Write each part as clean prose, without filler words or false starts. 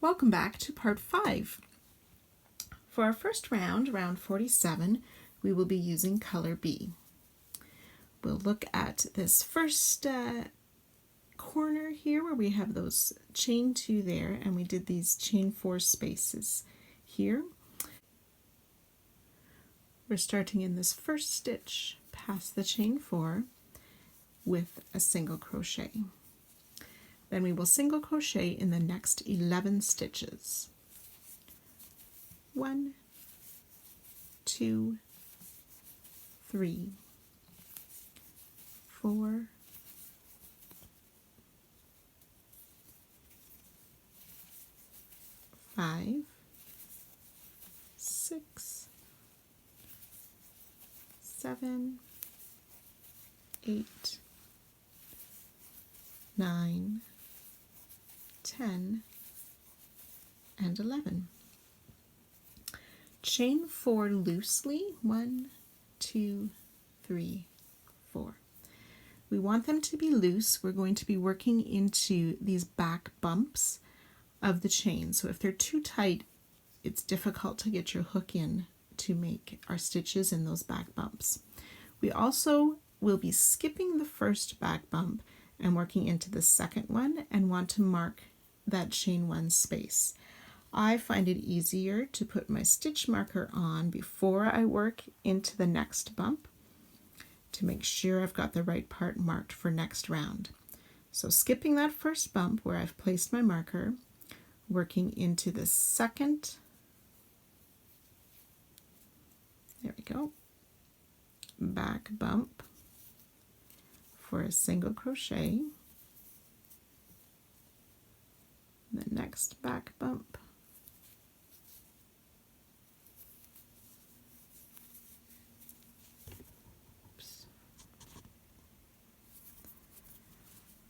Welcome back to part 5. For our first round, round 47, we will be using color B. We'll look at this first corner here where we have those chain 2 there, and we did these chain 4 spaces here. We're starting in this first stitch past the chain 4 with a single crochet. Then we will single crochet in the next 11 stitches. 1, 2, 3, 4, 5, 6, 7, 8, 9, 10, and 11. Chain 4 loosely, 1, 2, 3, 4. We want them to be loose. We're going to be working into these back bumps of the chain. So if they're too tight, it's difficult to get your hook in to make our stitches in those back bumps. We also will be skipping the first back bump and working into the second one and want to mark that chain 1 space. I find it easier to put my stitch marker on before I work into the next bump to make sure I've got the right part marked for next round. So skipping that first bump where I've placed my marker, working into the second, there we go, back bump for a single crochet, the next back bump,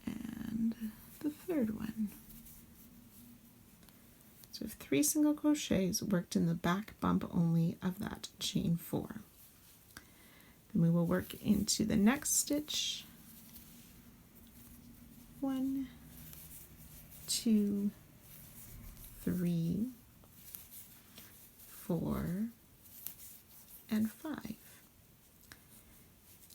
and the third one. So we have 3 single crochets worked in the back bump only of that chain 4. Then we will work into the next stitch. 1, 2, 3, 4, and 5.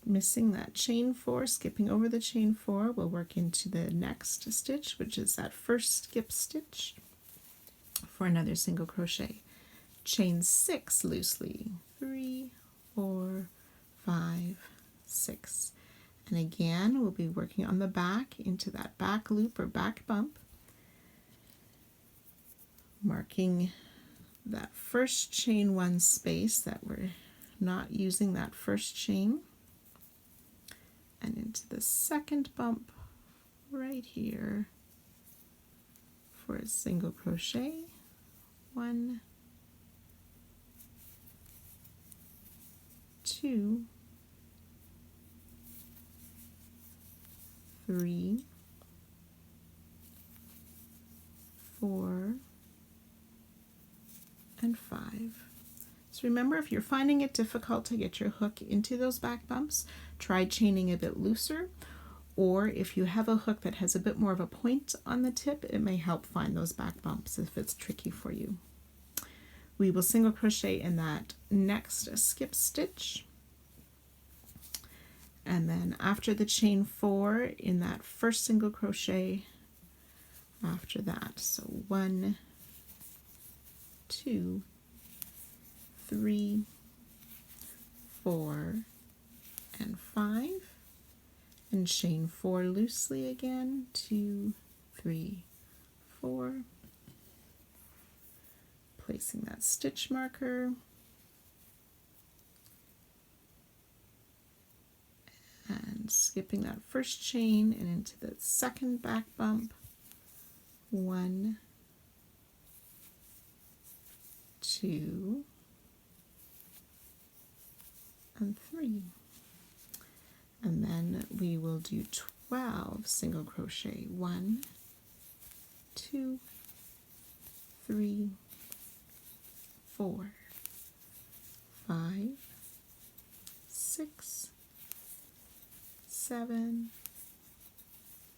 Missing that chain 4, skipping over the chain 4, we'll work into the next stitch, which is that first skip stitch, for another single crochet. Chain 6 loosely, 3, 4, 5, 6. And again, we'll be working on the back into that back loop or back bump, marking that first chain 1 space that we're not using that first chain, and into the second bump right here for a single crochet. 1, 2, 3, 4, and 5. So remember, if you're finding it difficult to get your hook into those back bumps, try chaining a bit looser, or if you have a hook that has a bit more of a point on the tip, it may help find those back bumps if it's tricky for you. We will single crochet in that next skip stitch, and then after the chain 4 in that first single crochet after that. So 1, 2, 3, 4, and 5, and chain 4 loosely again, 2, 3, 4, placing that stitch marker, and skipping that first chain and into the second back bump. 1, 2, and 3. And then we will do 12 single crochet. 1, 2, 3, 4, 5, 6, 7,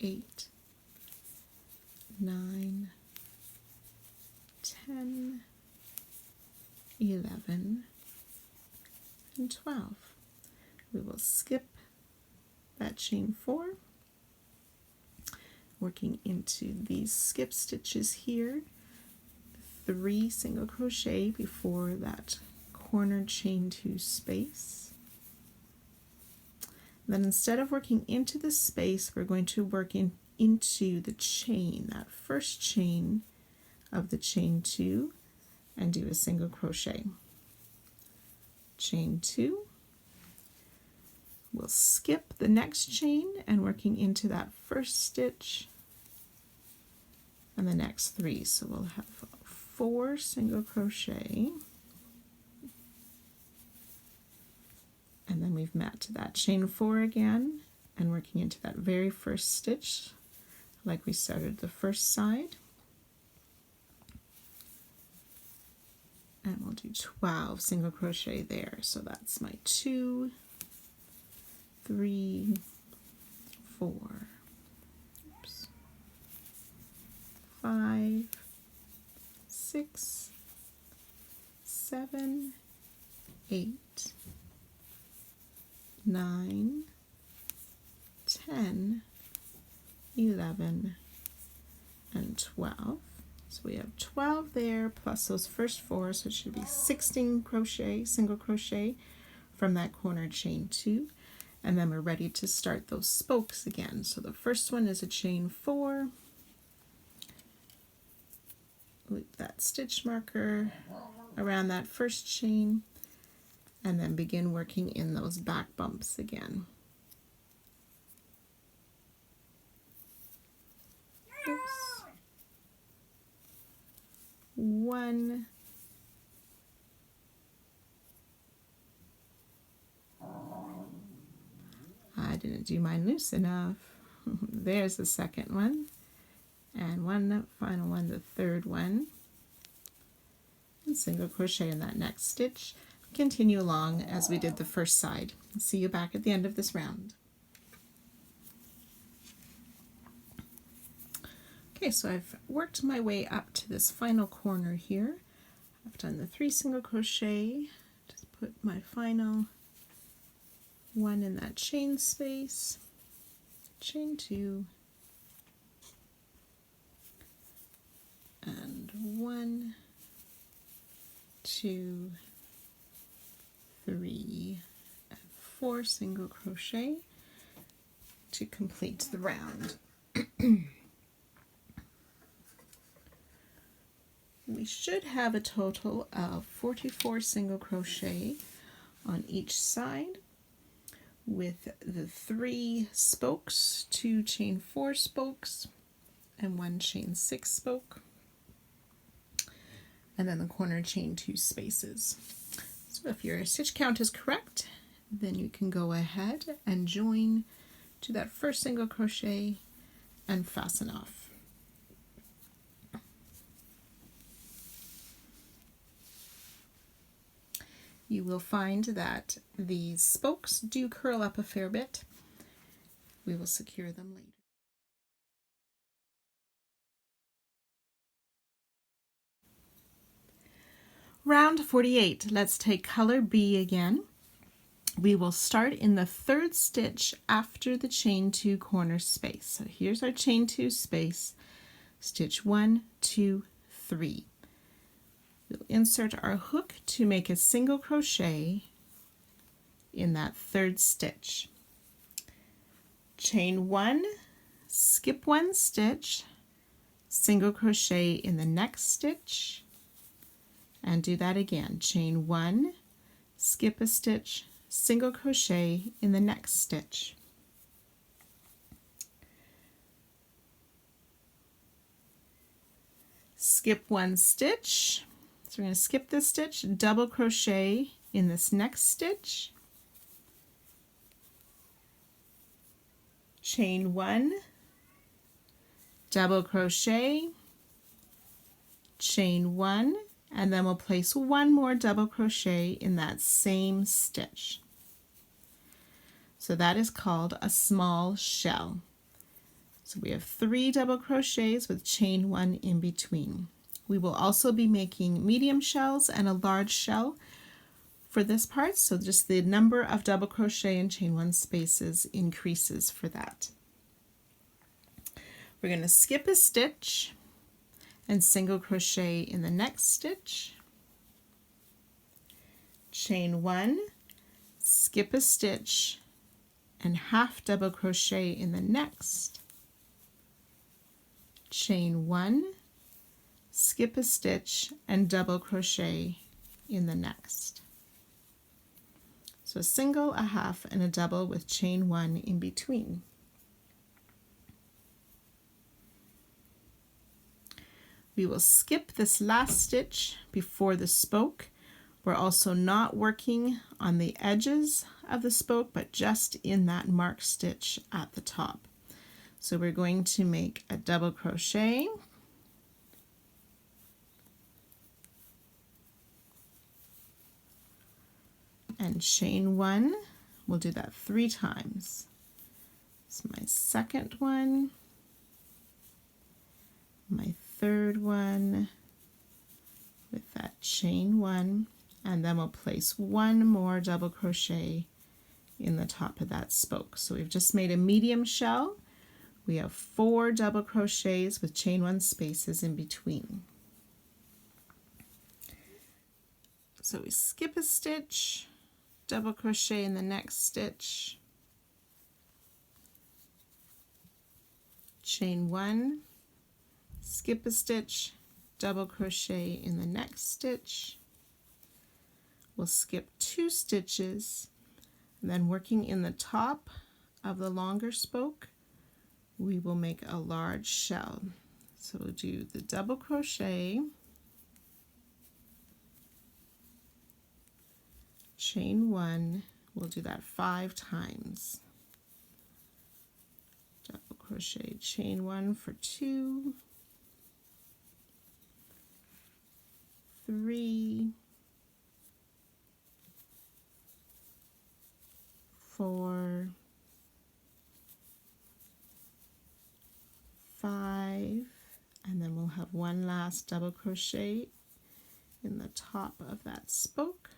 8, 9, 10, 11, and 12. We will skip that chain 4, working into these skip stitches here, 3 single crochet before that corner chain 2 space. Then instead of working into the space, we're going to work into the chain, that first chain of the chain 2, and do a single crochet. Chain 2. We'll skip the next chain and working into that first stitch and the next 3. So we'll have 4 single crochet, and then we've met that chain 4 again and working into that very first stitch like we started the first side. And we'll do 12 single crochet there. So that's my 2, 3, 4, 5, 6, 7, 8, 9, 10, 11, and 12. So we have 12 there plus those first 4, so it should be 16 crochet, single crochet from that corner chain 2. And then we're ready to start those spokes again. So the first one is a chain 4, loop that stitch marker around that first chain, and then begin working in those back bumps again. Oops. 1, I didn't do mine loose enough. There's the second one, and one final one, the third one, and single crochet in that next stitch. Continue along as we did the first side. See you back at the end of this round. Okay, so I've worked my way up to this final corner here. I've done the 3 single crochet, just put my final one in that chain space, chain 2, and 1, 2, 3, and 4 single crochet to complete the round. We should have a total of 44 single crochet on each side, with the 3 spokes, 2 chain 4 spokes, and 1 chain 6 spoke, and then the corner chain 2 spaces. So if your stitch count is correct, then you can go ahead and join to that first single crochet and fasten off. You will find that these spokes do curl up a fair bit. We will secure them later. Round 48. Let's take color B again. We will start in the 3rd stitch after the chain 2 corner space. So here's our chain 2 space, stitch 1, 2, 3. We'll insert our hook to make a single crochet in that 3rd stitch. Chain 1, skip 1 stitch, single crochet in the next stitch, and do that again. Chain 1, skip a stitch, single crochet in the next stitch. Skip 1 stitch. So we're going to skip this stitch, double crochet in this next stitch, chain 1, double crochet, chain 1, and then we'll place 1 more double crochet in that same stitch. So that is called a small shell. So we have 3 double crochets with chain 1 in between. We will also be making medium shells and a large shell for this part, so just the number of double crochet and chain one spaces increases for that. We're going to skip a stitch and single crochet in the next stitch, chain one, skip a stitch and half double crochet in the next, chain one, skip a stitch and double crochet in the next. So a single, a half, and a double with chain one in between. We will skip this last stitch before the spoke. We're also not working on the edges of the spoke, but just in that marked stitch at the top. So we're going to make a double crochet, and chain one. We'll do that 3 times. It's my second one, my third one with that chain one, and then we'll place one more double crochet in the top of that spoke. So we've just made a medium shell. We have 4 double crochets with chain one spaces in between. So we skip a stitch, double crochet in the next stitch, chain one, skip a stitch, double crochet in the next stitch. We'll skip 2 stitches, and then working in the top of the longer spoke, we will make a large shell. So we'll do the double crochet, chain one, we'll do that 5 times. Double crochet, chain one for 2, 3, 4, 5, and then we'll have one last double crochet in the top of that spoke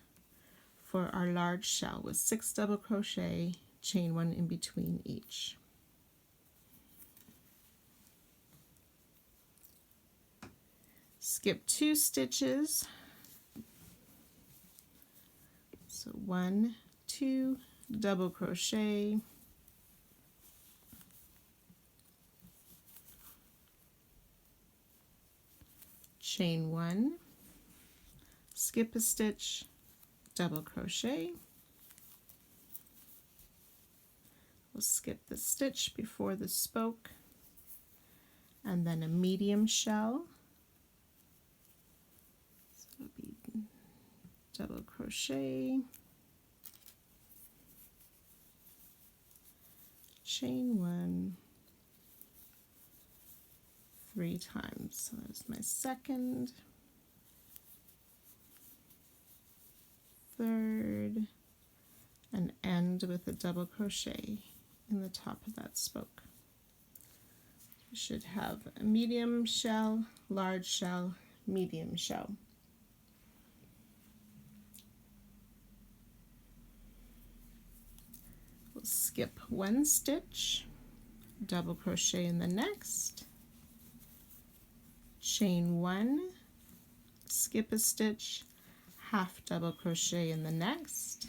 for our large shell with 6 double crochet, chain one in between each. Skip 2 stitches, so 1, 2, double crochet, chain one, skip a stitch, double crochet. We'll skip the stitch before the spoke, and then a medium shell. So it'll be double crochet, chain one, 3 times. So that's my second, third, and end with a double crochet in the top of that spoke. You should have a medium shell, large shell, medium shell. We'll skip 1 stitch, double crochet in the next, chain one, skip a stitch, half double crochet in the next,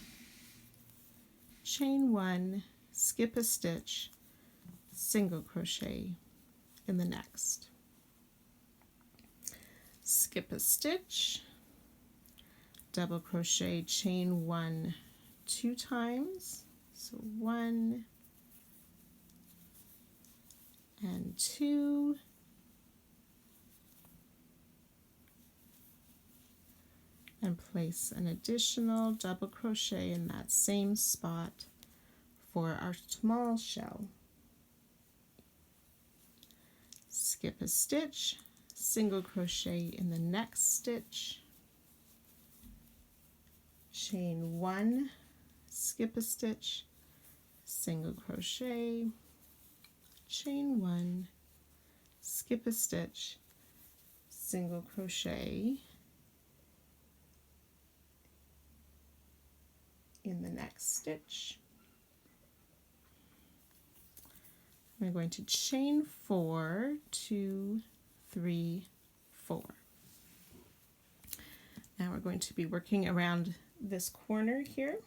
chain one, skip a stitch, single crochet in the next, skip a stitch, double crochet, chain one 2 times, so 1 and 2, and place an additional double crochet in that same spot for our small shell. Skip a stitch, single crochet in the next stitch, chain one, skip a stitch, single crochet, chain one, skip a stitch, single crochet in the next stitch. We're going to chain 4, 2, 3, 4. Now we're going to be working around this corner here.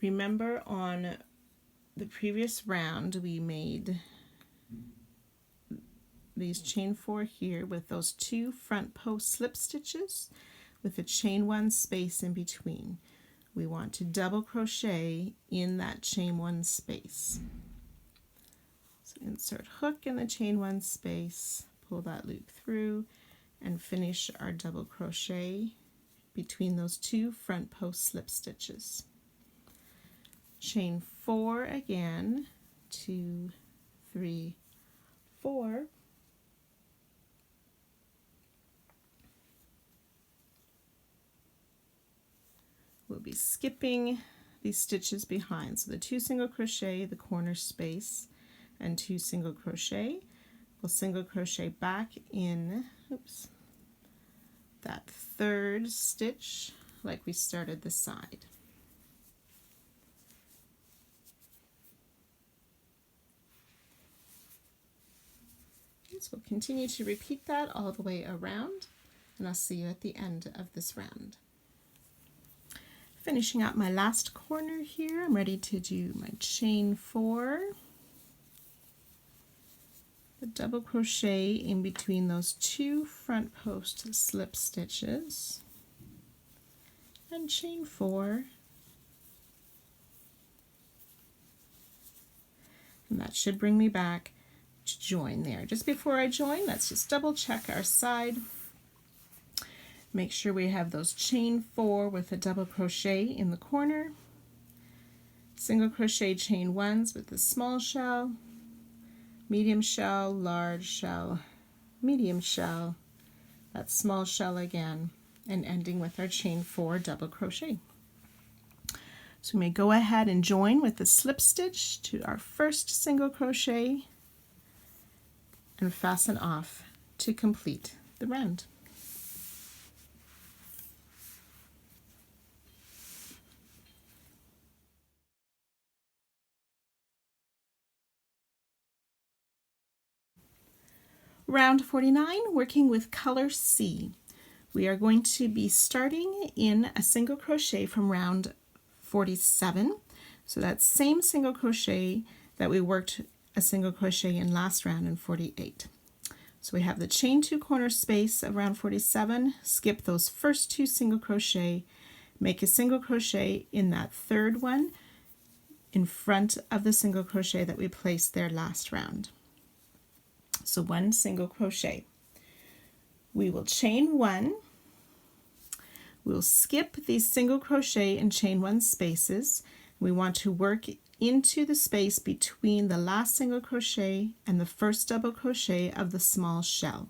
Remember on the previous round we made these chain 4 here with those 2 front post slip stitches with a chain 1 space in between. We want to double crochet in that chain 1 space. So insert hook in the chain 1 space, pull that loop through, and finish our double crochet between those 2 front post slip stitches. Chain 4 again, 2, 3, 4. We'll be skipping these stitches behind. So the 2 single crochet, the corner space, and 2 single crochet. We'll single crochet back in, that 3rd stitch like we started the side. So we'll continue to repeat that all the way around, and I'll see you at the end of this round. Finishing up my last corner here, I'm ready to do my chain 4, the double crochet in between those 2 front post slip stitches, and chain 4, and that should bring me back to join there. Just before I join, let's just double check our side. Make sure we have those chain 4 with a double crochet in the corner, single crochet chain 1s with the small shell, medium shell, large shell, medium shell, that small shell again, and ending with our chain 4 double crochet. So we may go ahead and join with the slip stitch to our first single crochet and fasten off to complete the round. Round 49, working with color C. We are going to be starting in a single crochet from round 47. So that same single crochet that we worked a single crochet in last round in 48. So we have the chain 2 corner space of round 47, skip those first 2 single crochet, make a single crochet in that 3rd one in front of the single crochet that we placed there last round. So 1 single crochet. We will chain 1. We'll skip these single crochet and chain 1 spaces. We want to work into the space between the last single crochet and the first double crochet of the small shell,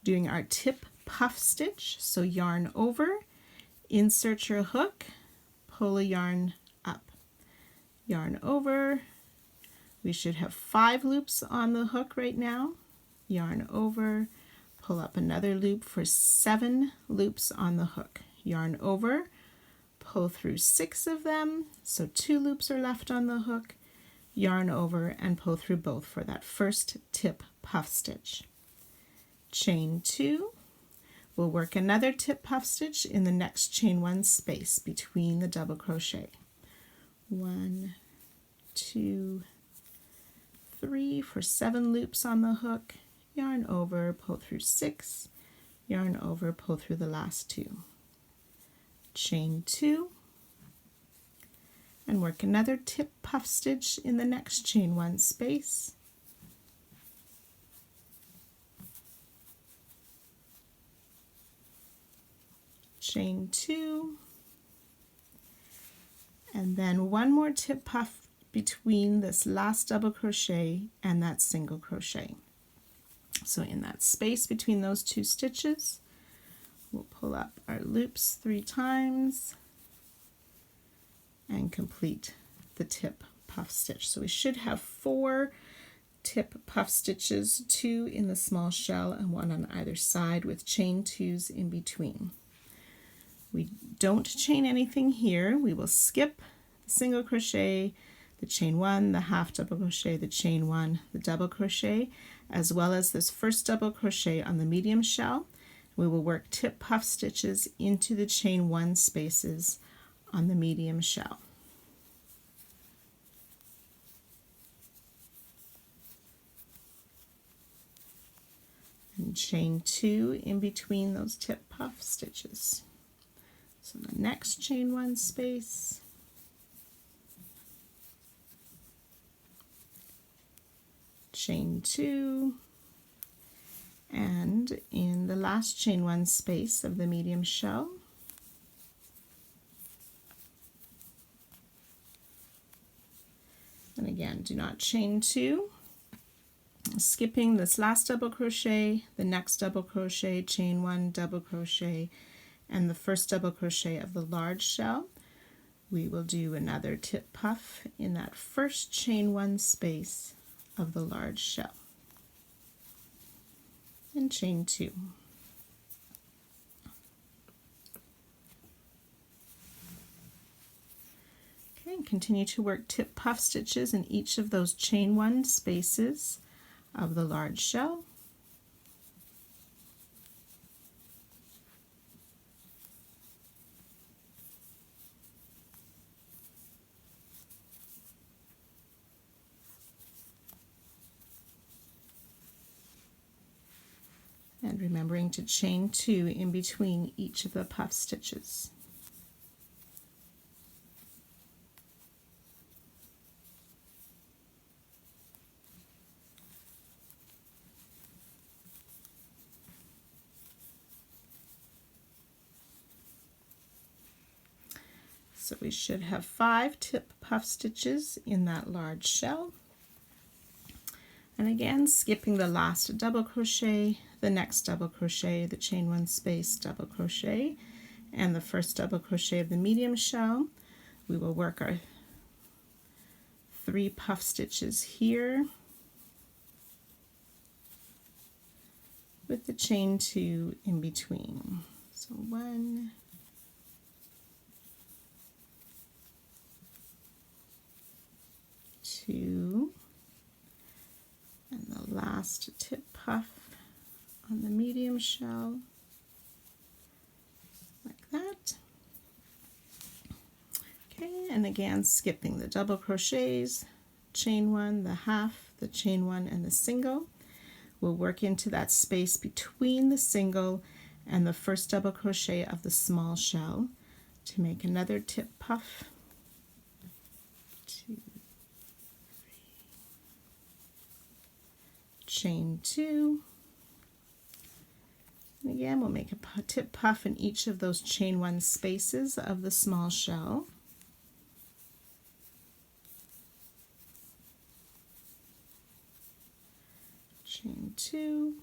doing our tip puff stitch. So yarn over, insert your hook, pull a yarn up, yarn over. We should have 5 loops on the hook right now, yarn over, pull up another loop for 7 loops on the hook, yarn over, pull through 6 of them, so 2 loops are left on the hook, yarn over and pull through both for that first tip puff stitch. Chain 2, we'll work another tip puff stitch in the next chain 1 space between the double crochet. 1, 2, 3 for 7 loops on the hook, yarn over, pull through 6, yarn over, pull through the last 2. Chain 2 and work another tip puff stitch in the next chain 1 space. Chain 2 and then 1 more tip puff between this last double crochet and that single crochet. So in that space between those 2 stitches, we'll pull up our loops 3 times and complete the tip puff stitch. So we should have 4 tip puff stitches, 2 in the small shell and 1 on either side with chain 2s in between. We don't chain anything here. We will skip the single crochet, the chain 1, the half double crochet, the chain 1, the double crochet, as well as this first double crochet on the medium shell. We will work tip puff stitches into the chain 1 spaces on the medium shell. And chain 2 in between those tip puff stitches. So the next chain 1 space, chain 2, and in the last chain 1 space of the medium shell, and again, do not chain 2. Skipping this last double crochet, the next double crochet, chain 1, double crochet, and the first double crochet of the large shell, we will do another tip puff in that first chain 1 space of the large shell, and chain 2. Okay, and continue to work tip puff stitches in each of those chain 1 spaces of the large shell. And remembering to chain 2 in between each of the puff stitches. So we should have 5 tip puff stitches in that large shell. And again, skipping the last double crochet, the next double crochet, the chain 1 space, double crochet, and the first double crochet of the medium shell, we will work our 3 puff stitches here with the chain 2 in between. So 1, 2, and the last tip puff on the medium shell, like that. Okay, and again skipping the double crochets, chain 1, the half, the chain 1, and the single. We'll work into that space between the single and the first double crochet of the small shell to make another tip puff. 2, chain 2, and again we'll make a tip puff in each of those chain 1 spaces of the small shell. Chain 2,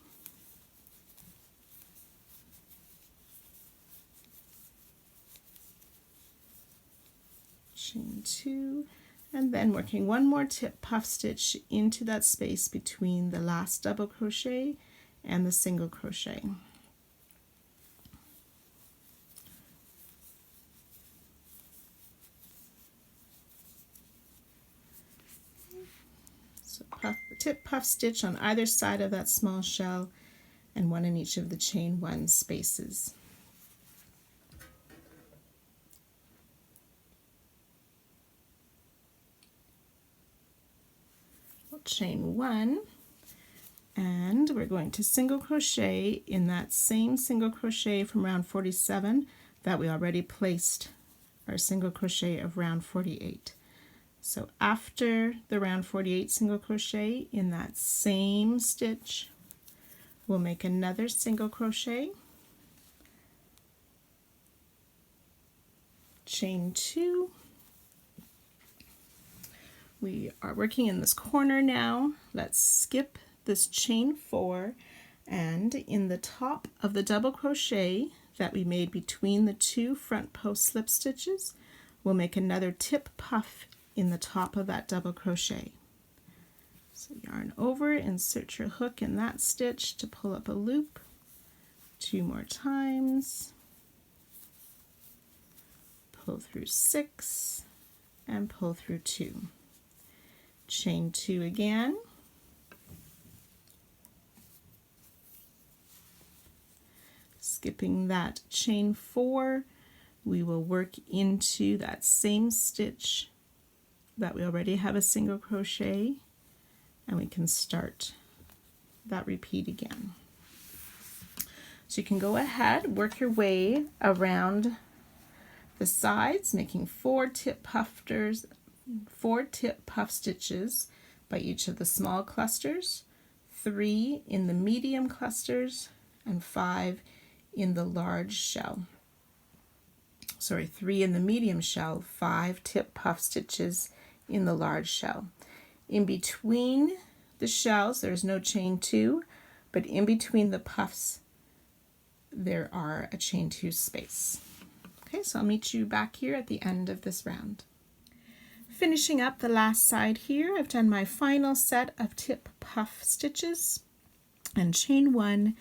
chain 2, and then working one more tip puff stitch into that space between the last double crochet and the single crochet. So tip puff stitch on either side of that small shell and 1 in each of the chain 1 spaces. Chain 1, and we're going to single crochet in that same single crochet from round 47 that we already placed our single crochet of round 48. So after the round 48 single crochet in that same stitch, we'll make another single crochet, chain 2. We are working in this corner now. Let's skip this chain 4, and in the top of the double crochet that we made between the 2 front post slip stitches, we'll make another tip puff in the top of that double crochet. So yarn over, insert your hook in that stitch to pull up a loop 2 more times, pull through 6 and pull through 2. Chain 2 again, skipping that chain 4, we will work into that same stitch that we already have a single crochet, and we can start that repeat again. So you can go ahead, work your way around the sides, making 4 tip puff stitches by each of the small clusters, 3 in the medium clusters, and 5 in the large shell. Sorry, 3 in the medium shell, 5 tip puff stitches in the large shell. In between the shells, there's no chain 2, but in between the puffs, there are a chain 2 space. Okay, so I'll meet you back here at the end of this round. Finishing up the last side here, I've done my final set of tip puff stitches and chain 1,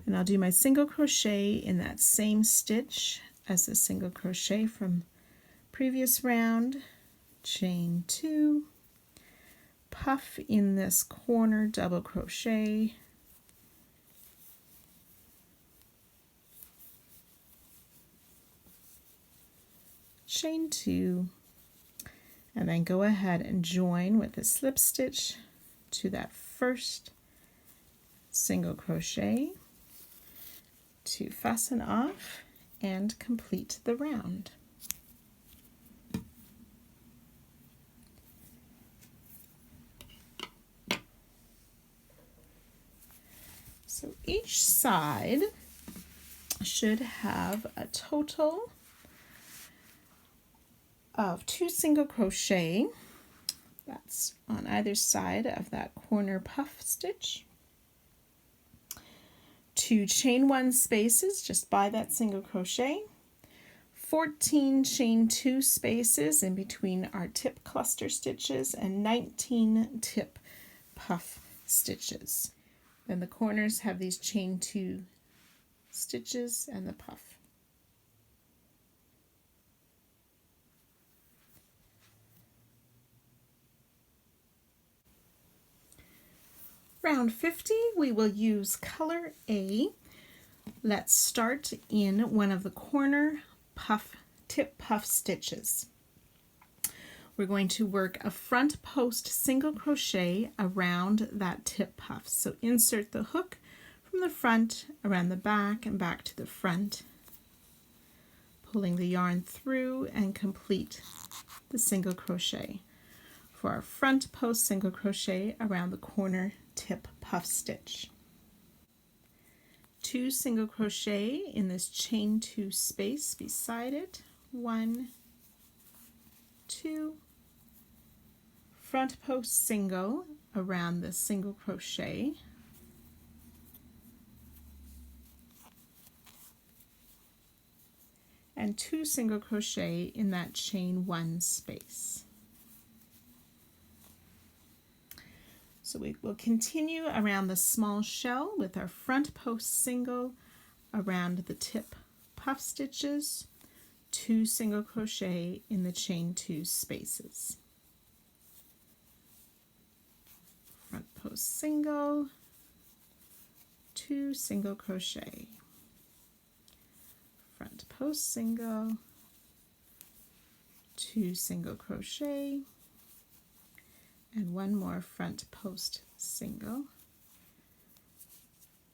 and I'll do my single crochet in that same stitch as the single crochet from previous round, chain 2, puff in this corner double crochet, chain 2, and then go ahead and join with a slip stitch to that first single crochet to fasten off and complete the round. So each side should have a total of 2 single crochet, that's on either side of that corner puff stitch, 2 chain 1 spaces just by that single crochet, 14 chain 2 spaces in between our tip cluster stitches, and 19 tip puff stitches. Then the corners have these chain 2 stitches and the puff. Round 50, we will use color A. Let's start in one of the corner tip puff stitches. We're going to work a front post single crochet around that tip puff. So insert the hook from the front around the back and back to the front, pulling the yarn through and complete the single crochet for our front post single crochet around the corner tip puff stitch. 2 single crochet in this chain 2 space beside it, 1, 2, front post single around the single crochet, and 2 single crochet in that chain 1 space. So we will continue around the small shell with our front post single around the tip puff stitches, 2 single crochet in the chain 2 spaces. Front post single, 2 single crochet, front post single, 2 single crochet, and 1 more front post single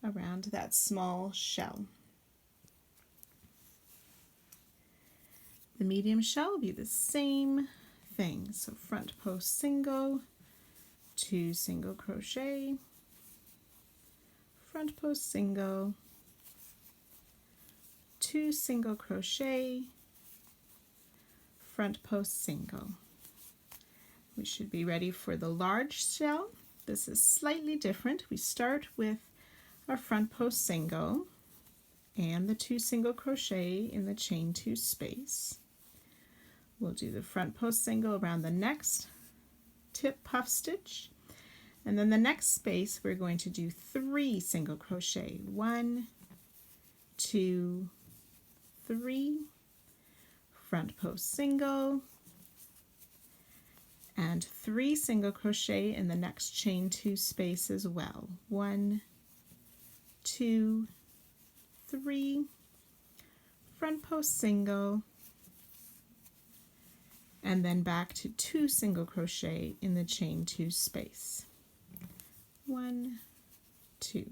around that small shell. The medium shell will be the same thing. So front post single, 2 single crochet, front post single, 2 single crochet, front post single. We should be ready for the large shell. This is slightly different. We start with our front post single and the 2 single crochet in the chain 2 space. We'll do the front post single around the next tip puff stitch, And then the next space we're going to do 3 single crochet. 1, 2, 3, front post single, and 3 single crochet in the next chain 2 space as well. 1, 2, 3, front post single, and then back to 2 single crochet in the chain 2 space. 1, 2,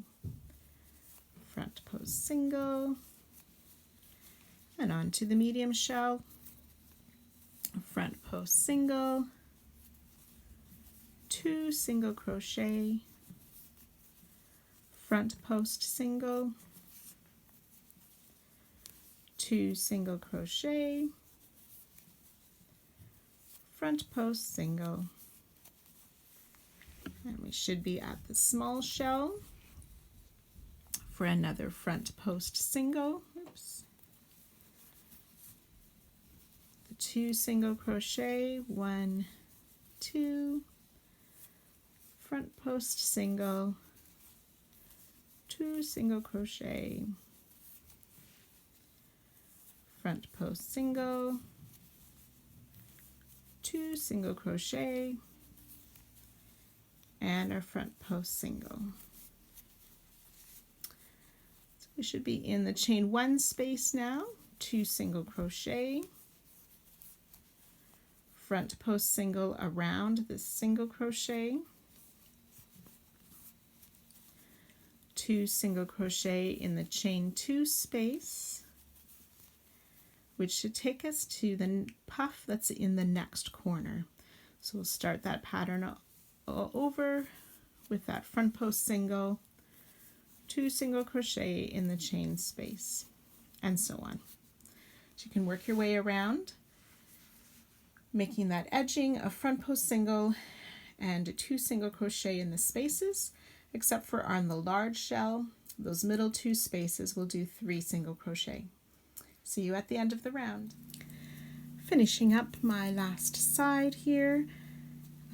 front post single, and onto the medium shell, front post single, 2 single crochet, front post single, 2 single crochet, front post single, and we should be at the small shell for another front post single. Oops. The 2 single crochet, 1, 2, front post single, 2 single crochet, front post single, 2 single crochet, and our front post single. So we should be in the chain 1 space now, 2 single crochet, front post single around this single crochet, 2 single crochet in the chain 2 space, which should take us to the puff that's in the next corner. So we'll start that pattern all over with that front post single, 2 single crochet in the chain space, and so on. So you can work your way around, making that edging a front post single and 2 single crochet in the spaces, except for on the large shell, those middle 2 spaces we'll do 3 single crochet. See you at the end of the round. Finishing up my last side here,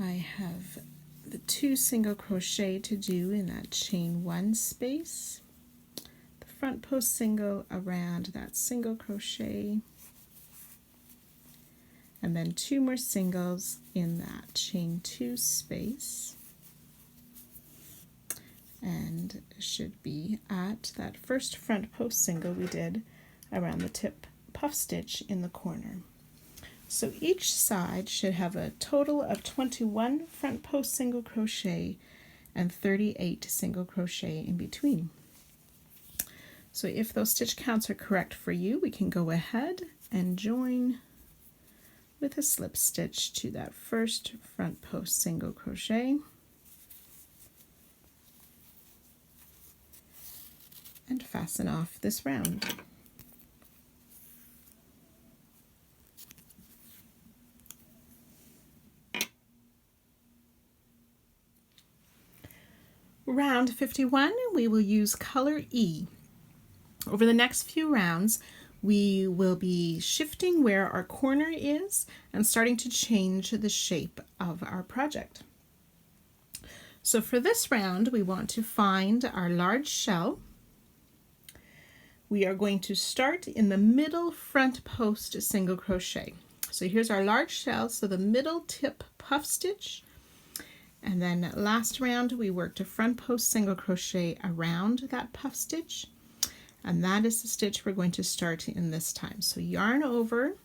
I have the 2 single crochet to do in that chain 1 space, the front post single around that single crochet, and then 2 more singles in that chain 2 space, and should be at that first front post single we did around the tip puff stitch in the corner. So each side should have a total of 21 front post single crochet and 38 single crochet in between. So if those stitch counts are correct for you, we can go ahead and join with a slip stitch to that first front post single crochet and fasten off this round. Round 51, we will use color E. Over the next few rounds, we will be shifting where our corner is and starting to change the shape of our project. So for this round, we want to find our large shell. We are going to start in the middle front post single crochet. So here's our large shell, so the middle tip puff stitch. And then last round we worked a front post single crochet around that puff stitch, and that is the stitch we're going to start in this time. So yarn over,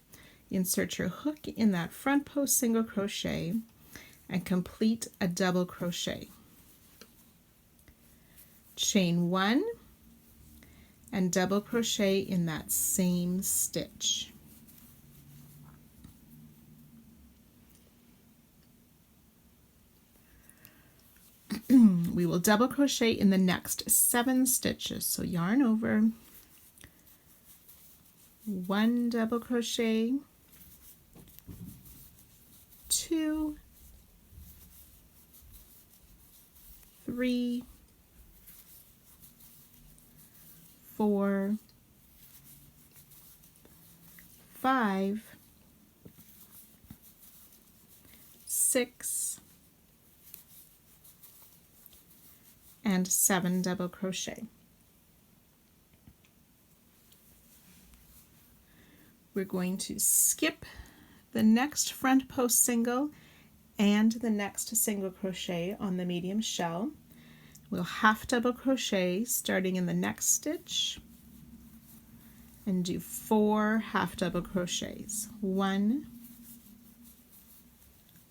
insert your hook in that front post single crochet, and complete a double crochet. Chain 1 and double crochet in that same stitch. We will double crochet in the next 7 stitches. So yarn over, 1 double crochet, 2, 3, 4, 5, 6, and 7 double crochet. We're going to skip the next front post single and the next single crochet on the medium shell. We'll half double crochet starting in the next stitch and do 4 half double crochets. 1,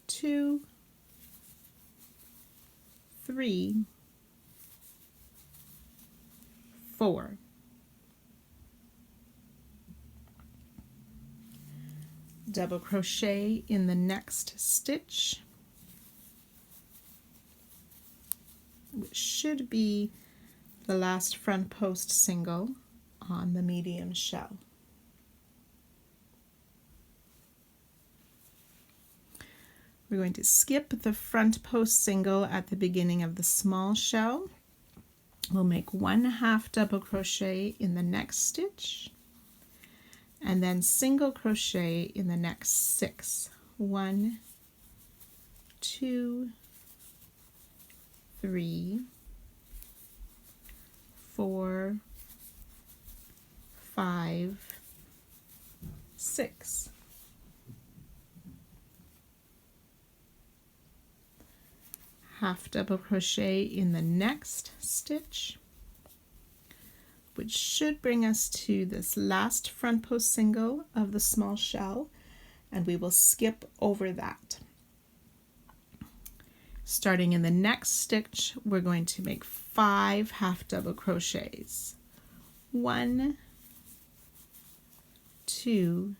2, 3, 4. Double crochet in the next stitch, which should be the last front post single on the medium shell. We're going to skip the front post single at the beginning of the small shell. We'll make 1 half double crochet in the next stitch and then single crochet in the next 6. 1, 2, 3, 4, 5, 6. Half double crochet in the next stitch, which should bring us to this last front post single of the small shell, and we will skip over that. Starting in the next stitch, we're going to make 5 half double crochets. 1, 2,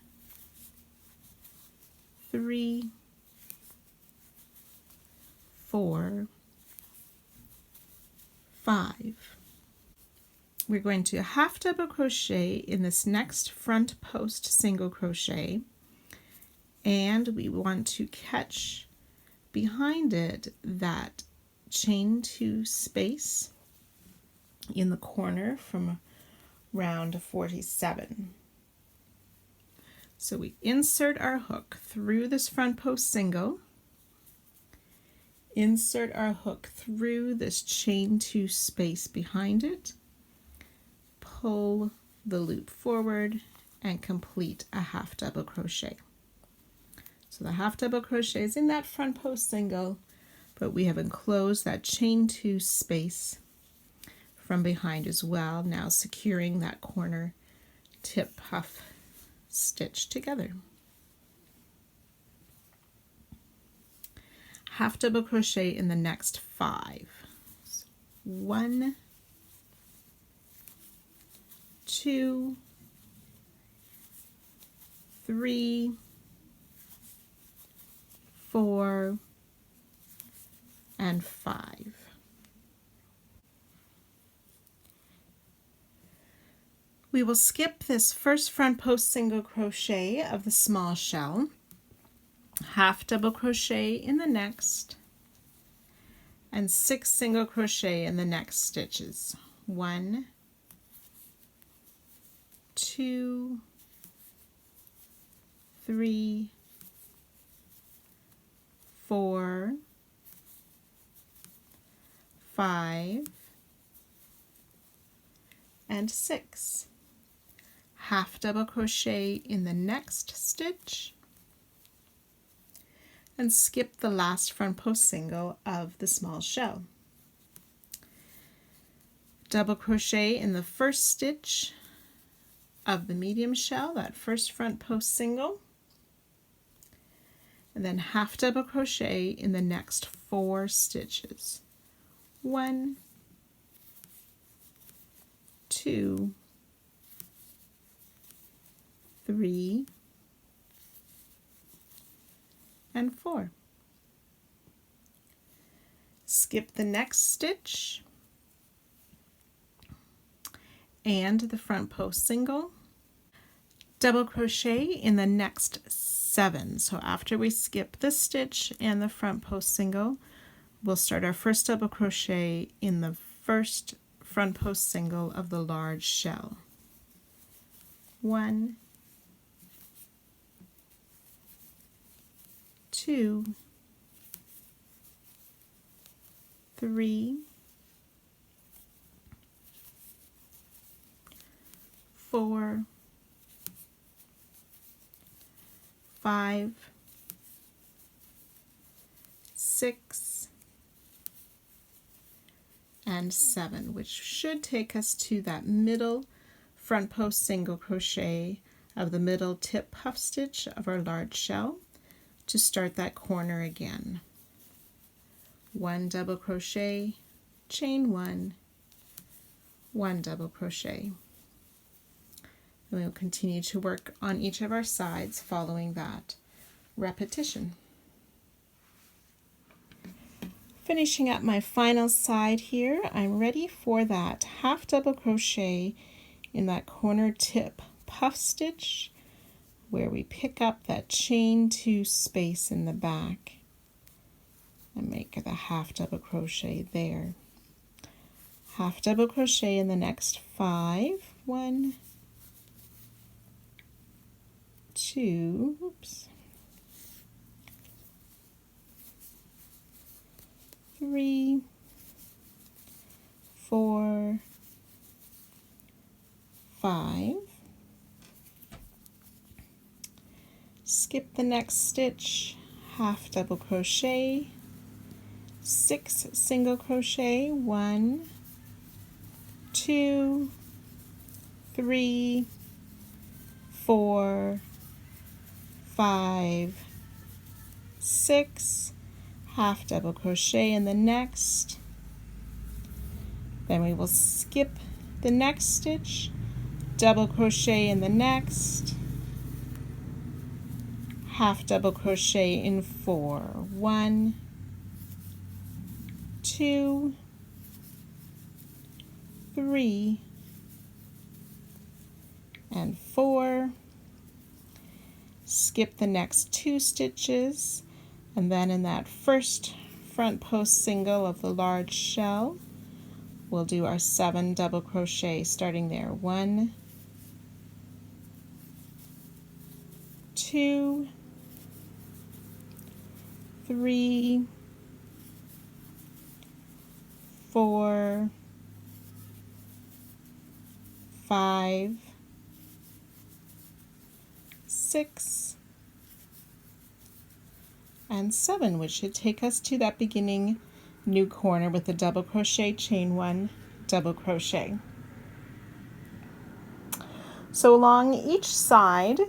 3, 4, 5. We're going to half double crochet in this next front post single crochet, and we want to catch behind it that chain 2 space in the corner from round 47. So we insert our hook through this front post single, insert our hook through this chain 2 space behind it, pull the loop forward and complete a half double crochet. So the half double crochet is in that front post single, but we have enclosed that chain 2 space from behind as well, now securing that corner tip puff stitch together. Half double crochet in the next 5. So 1, 2, 3, 4, and 5. We will skip this first front post single crochet of the small shell, half double crochet in the next, and 6 single crochet in the next stitches. 1, 2, 3, 4, 5, and 6. Half double crochet in the next stitch and skip the last front post single of the small shell. Double crochet in the first stitch of the medium shell, that first front post single, and then half double crochet in the next 4 stitches. 1, 2, 3, and 4. Skip the next stitch and the front post single. Double crochet in the next 7. So after we skip this stitch and the front post single, we'll start our first double crochet in the first front post single of the large shell. 1, 2, 3, 4, 5, 6, and 7, which should take us to that middle front post single crochet of the middle tip puff stitch of our large shell to start that corner again. 1 double crochet, chain 1, 1 double crochet. And we'll continue to work on each of our sides following that repetition. Finishing up my final side here, I'm ready for that half double crochet in that corner tip puff stitch where we pick up that chain 2 space in the back and make the half double crochet there. Half double crochet in the next 5, 1, 2, oops, 3, 4, 5, skip the next stitch, half double crochet, 6 single crochet, 1, 2, 3, 4, 5, 6, half double crochet in the next. Then we will skip the next stitch, double crochet in the next, half double crochet in 4, 1, 2, 3, and 4. Skip the next 2 stitches, and then in that first front post single of the large shell, we'll do our 7 double crochet starting there. 1, 2, 3, 4, 5, 6, and 7, which should take us to that beginning new corner with the double crochet, chain 1, double crochet. So along each side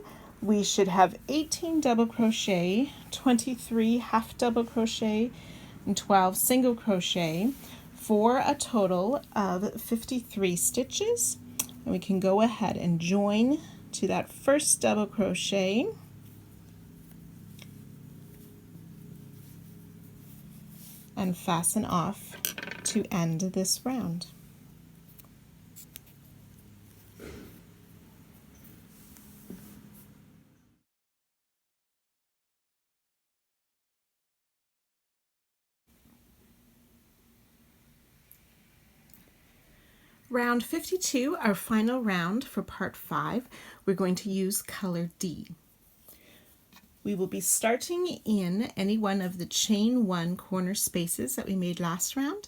we should have 18 double crochet, 23 half double crochet, and 12 single crochet for a total of 53 stitches. And we can go ahead and join to that first double crochet and fasten off to end this round. Round 52, our final round for part 5, we're going to use color D. We will be starting in any one of the chain 1 corner spaces that we made last round.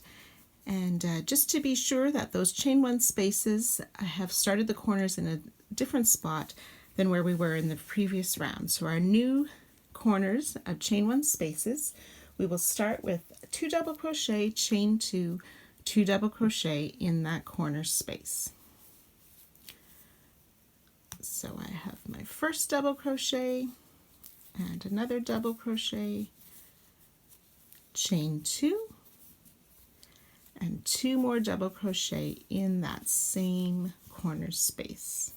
And just to be sure that those chain 1 spaces have started the corners in a different spot than where we were in the previous round. So our new corners of chain 1 spaces, we will start with 2 double crochet, chain 2, 2 double crochet in that corner space. So I have my first double crochet and another double crochet, chain 2, and 2 more double crochet in that same corner space.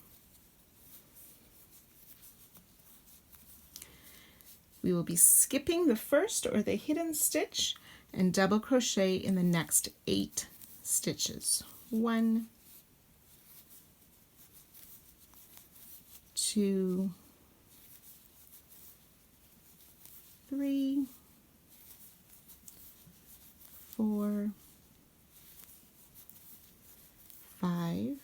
We will be skipping the first or the hidden stitch and double crochet in the next 8 stitches. 1, 2, 3, 4, 5,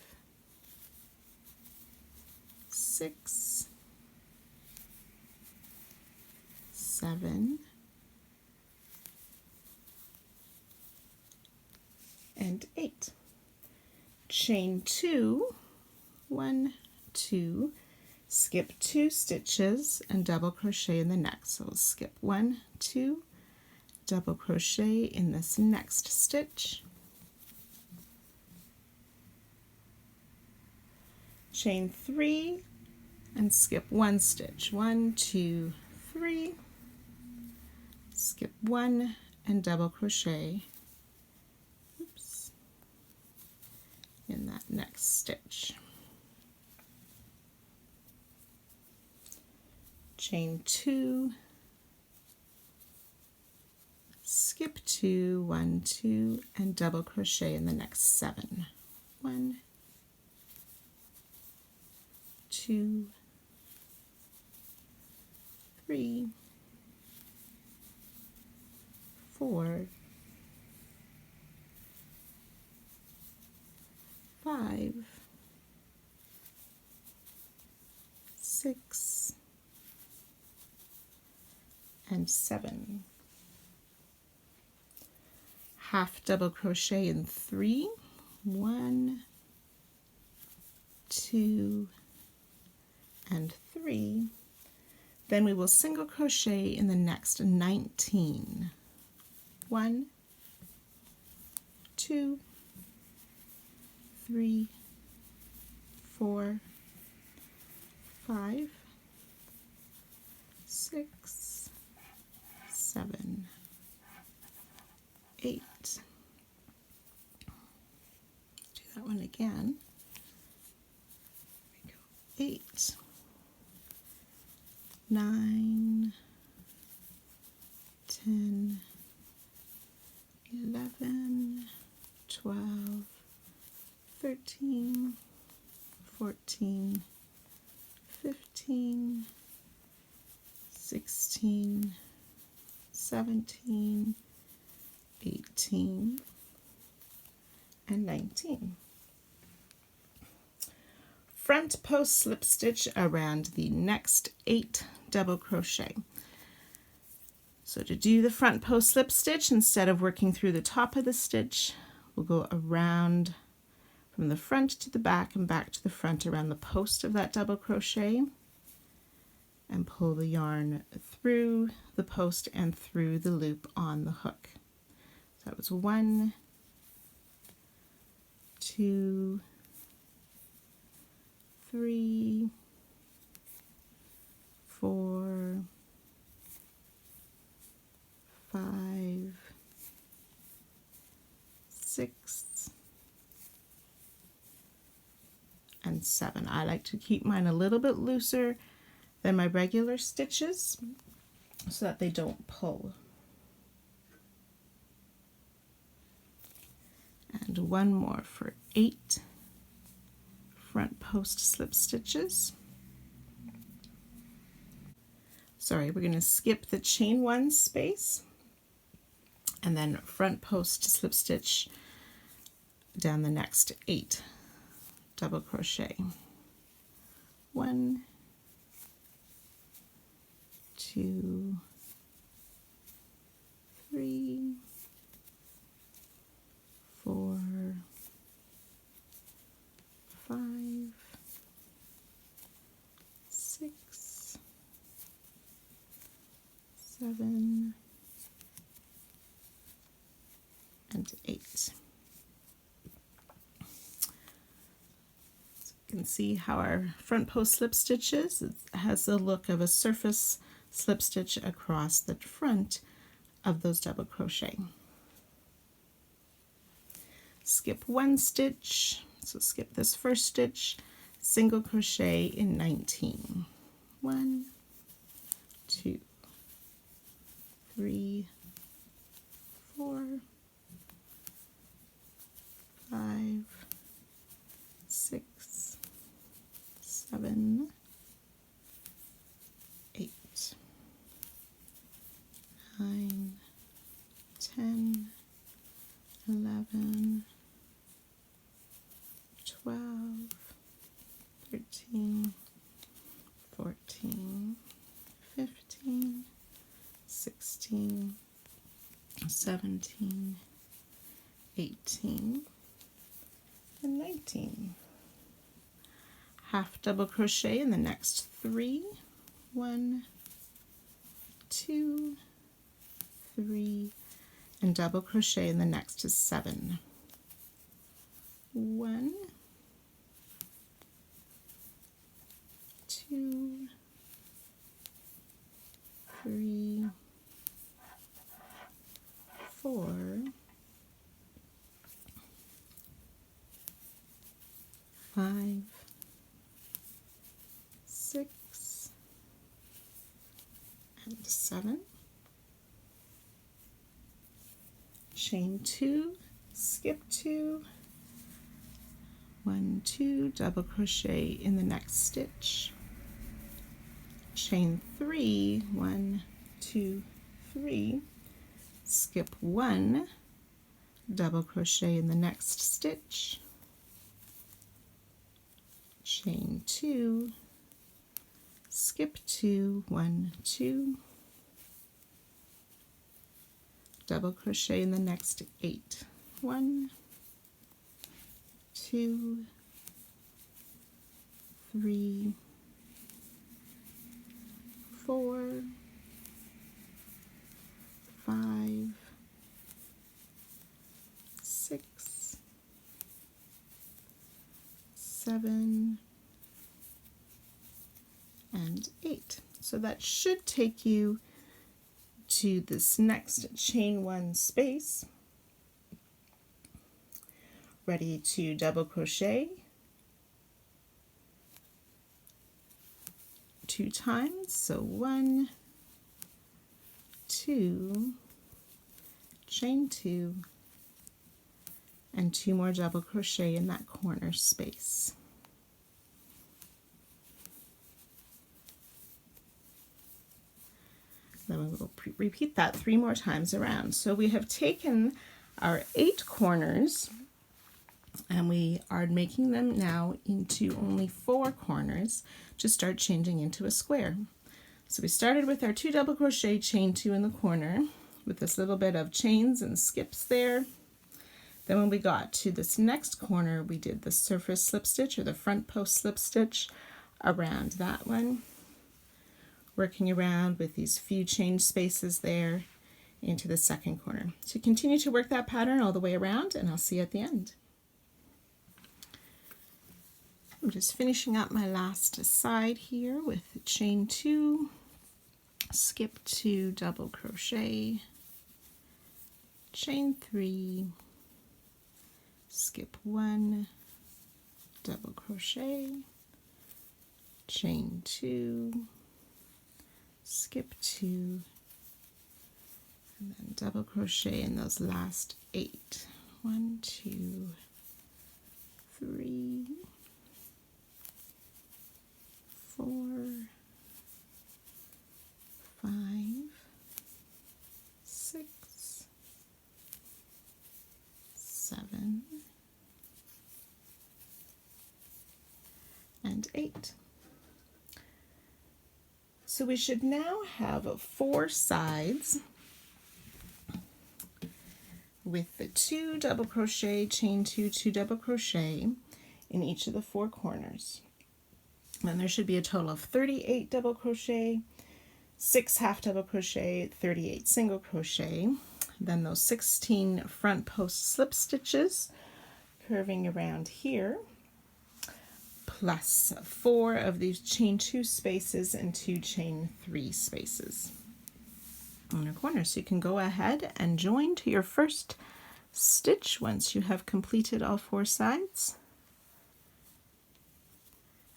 6, 7, and 8. Chain 2, 1, 2, skip 2 stitches and double crochet in the next. So we'll skip 1, 2, double crochet in this next stitch, chain 3 and skip 1 stitch, 1, 2, 3, skip 1 and double crochet, oops, in that next stitch, chain 2, skip 2, 1, 2, and double crochet in the next 7, 1, 2, 3, 4, 5, 6, and 7. Half double crochet in 3, 1, 2, and 3. Then we will single crochet in the next 19. 1, 2, 3, 4, 5, 6, 7, 8. Do that one again. There we go. 8, 9, 10, 11, 12, 13, 14, 15, 16, 17, 18, and 19. Front post slip stitch around the next 8 double crochet. So to do the front post slip stitch, instead of working through the top of the stitch, we'll go around from the front to the back and back to the front around the post of that double crochet and pull the yarn through the post and through the loop on the hook. So that was 1, 2, 3, 4, 5, 6, and 7. I like to keep mine a little bit looser than my regular stitches so that they don't pull. And one more for 8 front post slip stitches. Sorry, we're going to skip the chain 1 space and then front post slip stitch down the next 8 double crochet. 1, 2, 3, 4, 5, 6, 7, and 8. So you can see how our front post slip stitches, it has the look of a surface slip stitch across the front of those double crochet. Skip 1 stitch, so skip this first stitch, single crochet in 19. 1, 2, 3, 4, 5, 6, 7, 8, 9, 10, 11, 12, 13, 14, 15, 16, 17, 18, and 19. half double crochet in the next 3, 1, 2, 3, and double crochet in the next 7. 1, 2, 3, 4, 5, 6, and 7. Chain 2, skip 2, 1, 2, double crochet in the next stitch, chain 3, 1, 2, 3, skip 1, double crochet in the next stitch, chain 2, skip 2, 1, 2, double crochet in the next 8, 1, 2, 3, 4, 5, 6, 7, and 8. So that should take you to this next chain 1 space, ready to double crochet 2 times. So 1, 2, chain 2, and 2 more double crochet in that corner space. Then we will repeat that 3 more times around. So we have taken our 8 corners and we are making them now into only 4 corners to start changing into a square. So we started with our 2 double crochet, chain 2 in the corner with this little bit of chains and skips there. Then when we got to this next corner, we did the surface slip stitch or the front post slip stitch around that one, working around with these few chain spaces there into the second corner. So continue to work that pattern all the way around, and I'll see you at the end. I'm just finishing up my last side here with chain 2, skip 2, double crochet, chain 3, skip 1, double crochet, chain 2, skip 2, and then double crochet in those last 8. 1, 2, 3, 4, 5, 6, 7, and 8. So we should now have 4 sides with the 2 double crochet, chain 2, 2 double crochet in each of the 4 corners. And there should be a total of 38 double crochet, 6 half double crochet, 38 single crochet, then those 16 front post slip stitches curving around here, plus 4 of these chain 2 spaces and 2 chain 3 spaces on your corner. So you can go ahead and join to your first stitch once you have completed all 4 sides,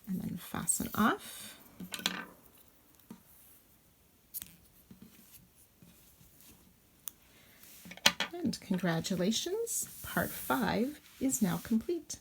and then fasten off. And congratulations, part 5 is now complete.